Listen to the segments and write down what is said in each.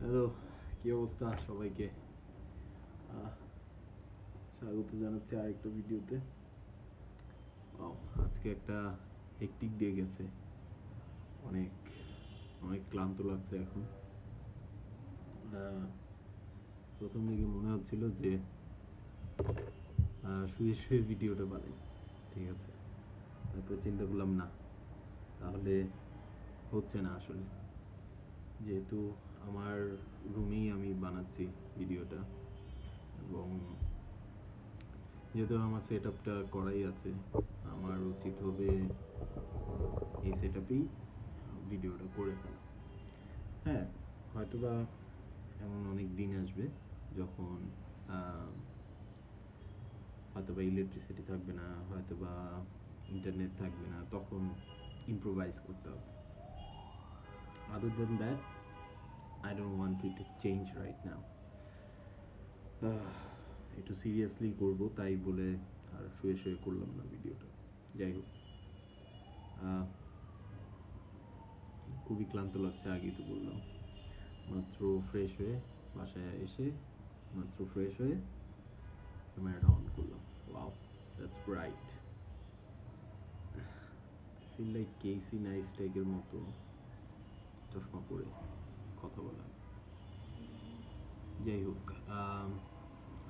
Hello, কি অবস্থা সবাইকে? স্বাগত জানাচ্ছি আরেকটা ভিডিওতে। ওয়াও, আজকে একটা হেক্টিক ডে গেছে। অনেক অনেক ক্লান্ত লাগছে এখন। প্রথম দিকে মনে হচ্ছিল যে শুয়ে শুয়ে ভিডিওটা বানাই, ঠিক আছে। তারপর চিন্তা করলাম না, তাহলে হচ্ছে না আসলে, যেহেতু আমার রুমেই আমি বানাচ্ছি ভিডিওটা, এবং যেহেতু আমার সেট আপটা করাই আছে, আমার উচিত হবে এই সেট আপেই ভিডিওটা করে ফেলা। হ্যাঁ, হয়তোবা এমন অনেক দিন আসবে যখন হয়তোবা ইলেকট্রিসিটি থাকবে না, হয়তোবা ইন্টারনেট থাকবে না, তখন ইম্প্রোভাইজ করতে হবে। Other than that, I don't want it to change right now. একটু সিরিয়াসলি করবো তাই বলে আর শুয়ে শুয়ে করলাম না ভিডিওটা। যাই হোক, খুবই ক্লান্ত লাগছে, আগেই তো বললাম। মাত্র ফ্রেশ হয়ে বাসায় এসে মাত্র ফ্রেশ হয়ে ক্যামেরাটা অন করলাম। Wow, that's bright. Feel like Casey নাইস্টেকের মতো চশমা পরে কথা বলা। যাই হোক,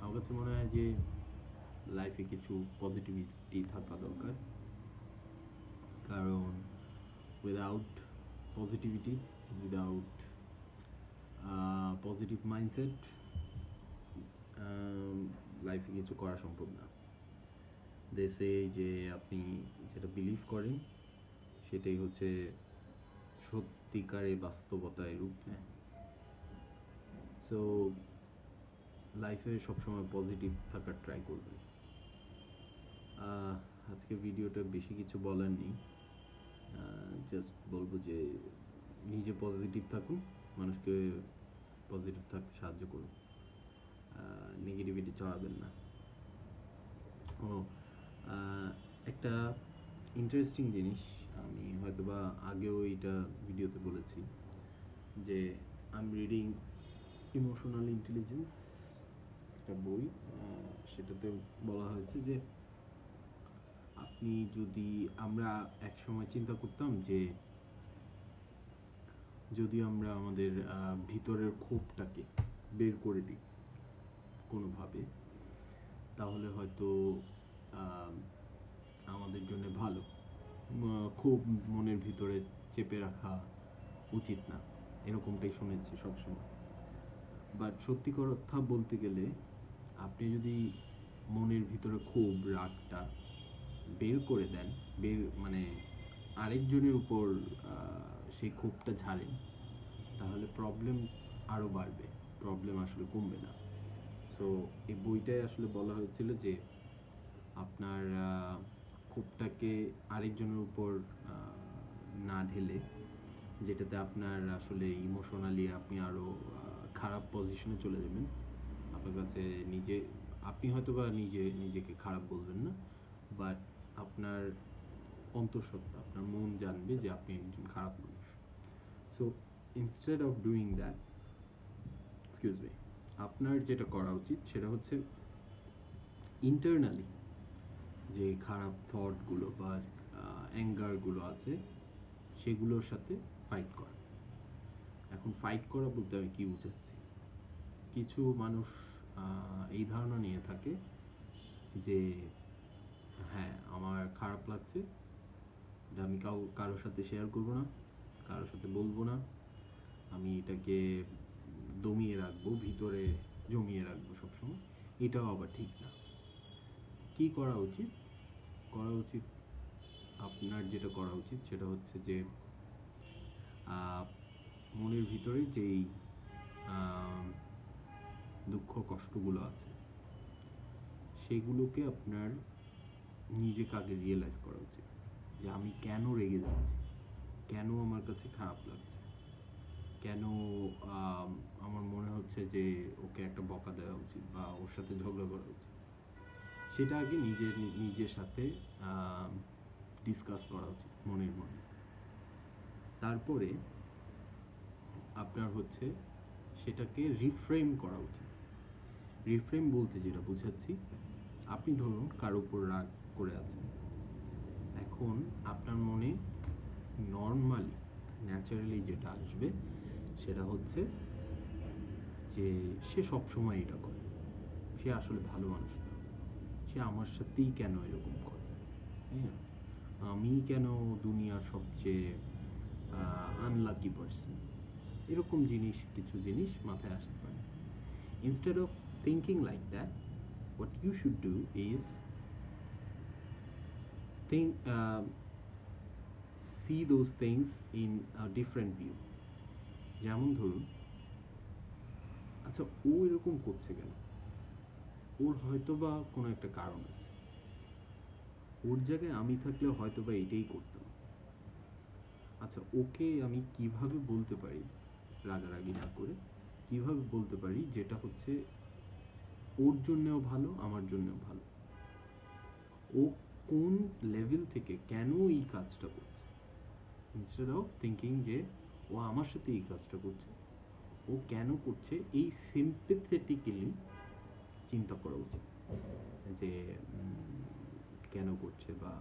আমার কাছে মনে হয় যে লাইফে কিছু পজিটিভিটি থাকা দরকার, কারণ without positivity, without positive mindset, লাইফে কিছু করা সম্ভব না। দেশে যে আপনি যেটা বিলিভ করেন সেটাই হচ্ছে সত্যিকারে বাস্তবতায় রূপ নেয়। সো লাইফে সবসময় পজিটিভ থাকার ট্রাই করবেন। আজকে ভিডিওটা বেশি কিছু বলার নেই, জাস্ট বলবো যে নিজে পজিটিভ থাকুন, মানুষকে পজিটিভ থাকতে সাহায্য করুন, নেগেটিভিটি চড়াবেন না। ও, একটা ইন্টারেস্টিং জিনিস, আমি হয়তোবা আগেও এইটা ভিডিওতে বলেছি, যে I am reading emotional intelligence, একটা বই। সেটাতে বলা হয়েছে যে আপনি যদি, আমরা একসময় চিন্তা করতাম যে যদি আমরা আমাদের ভিতরের ক্ষোভটাকে বের করে দিই কোনোভাবে, তাহলে হয়তো আমাদের জন্য ভালো। খুব মনের ভিতরে চেপে রাখা উচিত না, এরকমটাই শুনেছি সবসময়। বাট সত্যি কথা বলতে গেলে, আপনি যদি মনের ভিতরে ক্ষোভ, রাগটা বের করে দেন, মানে আরেকজনের উপর সেই ক্ষোভটা ঝাড়েন, তাহলে প্রবলেম আরও বাড়বে, প্রবলেম আসলে কমবে না। সো এই বইটায় আসলে বলা হয়েছিল যে আপনার ক্ষোভটাকে আরেকজনের উপর না ঢেলে, যেটাতে আপনার আসলে ইমোশনালি আপনি আরও খারাপ পজিশনে চলে যাবেন। আপনার কাছে আপনি হয়তো বা নিজেকে খারাপ বলবেন না, বাট আপনার অন্তঃসত্ত্বা, আপনার মন জানবে যে আপনি একজন খারাপ মানুষ। So instead of doing that, excuse me, আপনার যেটা করা উচিত সেটা হচ্ছে ইন্টারনালি যে খারাপ থটগুলো বা অ্যাঙ্গারগুলো আছে সেগুলোর সাথে ফাইট করা। এখন ফাইট করা বলতে আমি কি বুঝাচ্ছি, কিছু মানুষ এই ধারণা নিয়ে থাকে যে হ্যাঁ, আমার খারাপ লাগছে, এটা আমি কারোর সাথে শেয়ার করবো না, কারোর সাথে বলবো না, আমি এটাকে দমিয়ে রাখবো, ভিতরে জমিয়ে রাখবো সবসময়। এটাও আবার ঠিক না। কি করা উচিত? করা উচিত, আপনার যেটা করা উচিত সেটা হচ্ছে যে মনের ভিতরে যেই দুঃখ কষ্টগুলো আছে সেগুলোকে আপনার নিজেকে আগে রিয়েলাইজ করা উচিত, যে আমি কেন রেগে যাচ্ছি, কেন আমার কাছে খারাপ লাগছে, কেন আমার মনে হচ্ছে যে ওকে একটা বকা দেওয়া উচিত বা ওর সাথে ঝগড়া করা উচিত। সেটা আগে নিজের সাথে ডিসকাস করা উচিত মনের মনে। তারপরে আপনার হচ্ছে সেটাকে রিফ্রেম করা উচিত। রিফ্রেম বলতে যেটা বুঝাচ্ছি, আপনি ধরুন কারো উপর রাগ করে আছেন, এখন আপনার মনে নর্মালি ন্যাচারালি যেটা আসবে সেটা হচ্ছে যে সে সবসময় এটা করে, সে আসলে ভালো মানুষ না, সে আমার সাথেই কেন এরকম করে, হ্যাঁ, আমি কেন দুনিয়ার সবচেয়ে আনলাকি পার্সন, এরকম কিছু জিনিস মাথায় আসতে পারে। Instead of thinking like that, what you should do is think see those things in a different view। যেমন ধরুন, আচ্ছা ও এরকম করছে কেন, ওর হয়তো বা কোনো একটা কারণ আছে, ওর জায়গায় আমি থাকলে হয়তো বা এটাই করতাম। আচ্ছা ওকে আমি কিভাবে বলতে পারি, রাগারাগি না করে কিভাবে বলতে পারি যেটা হচ্ছে ওর জন্যও ভালো, আমার জন্যও ভালো, ও কোন লেভেল থেকে কেন এই কাজটা করছে, ইনস্টেড অফ থিঙ্কিং যে ও আমার সাথে এই কাজটা করছে, ও কেন করছে, এই সিম্পেথেটিক্যালি চিন্তা করা উচিত যে কেন করছে, বা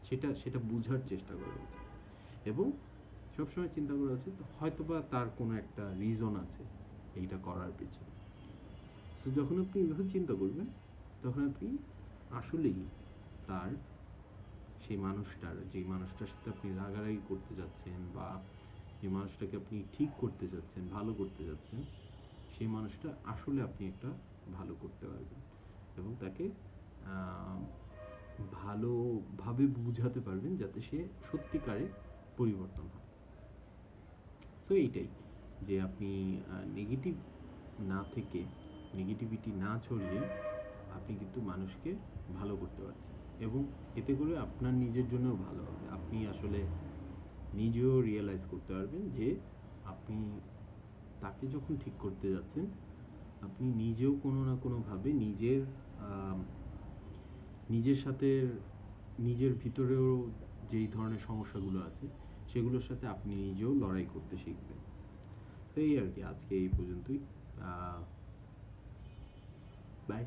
সেটা সেটা বোঝার চেষ্টা করা উচিত। এবং সবসময় চিন্তা করা উচিত হয়তোবা তার কোনো একটা রিজন আছে এইটা করার পিছনে। তো যখন আপনি এভাবে চিন্তা করবেন, তখন আপনি আসলেই তার সেই মানুষটার, যে মানুষটার সাথে আপনি রাগারাগি করতে যাচ্ছেন, বা যে মানুষটাকে আপনি ঠিক করতে যাচ্ছেন, ভালো করতে যাচ্ছেন, সেই মানুষটা আসলে আপনি একটা ভালো করতে পারবেন এবং তাকে ভালোভাবে বুঝাতে পারবেন যাতে সে সত্যিকারে পরিবর্তন হয়। সো এইটাই, যে আপনি নেগেটিভ না থেকে, নেগেটিভিটি না ছড়িয়ে আপনি কিন্তু মানুষকে ভালো করতে পারছেন, এবং এতে করে আপনার নিজের জন্যও ভালো হবে। আপনি আসলে নিজেও রিয়েলাইজ করতে পারবেন যে আপনি তাকে যখন ঠিক করতে যাচ্ছেন, আপনি নিজেও কোনো না কোনোভাবে নিজের সাথে, নিজের ভিতরেও যেই ধরনের সমস্যাগুলো আছে সেগুলোর সাথে আপনি নিজেও লড়াই করতে শিখবেন। তো এই আর কি, আজকে এই পর্যন্তই। বাই।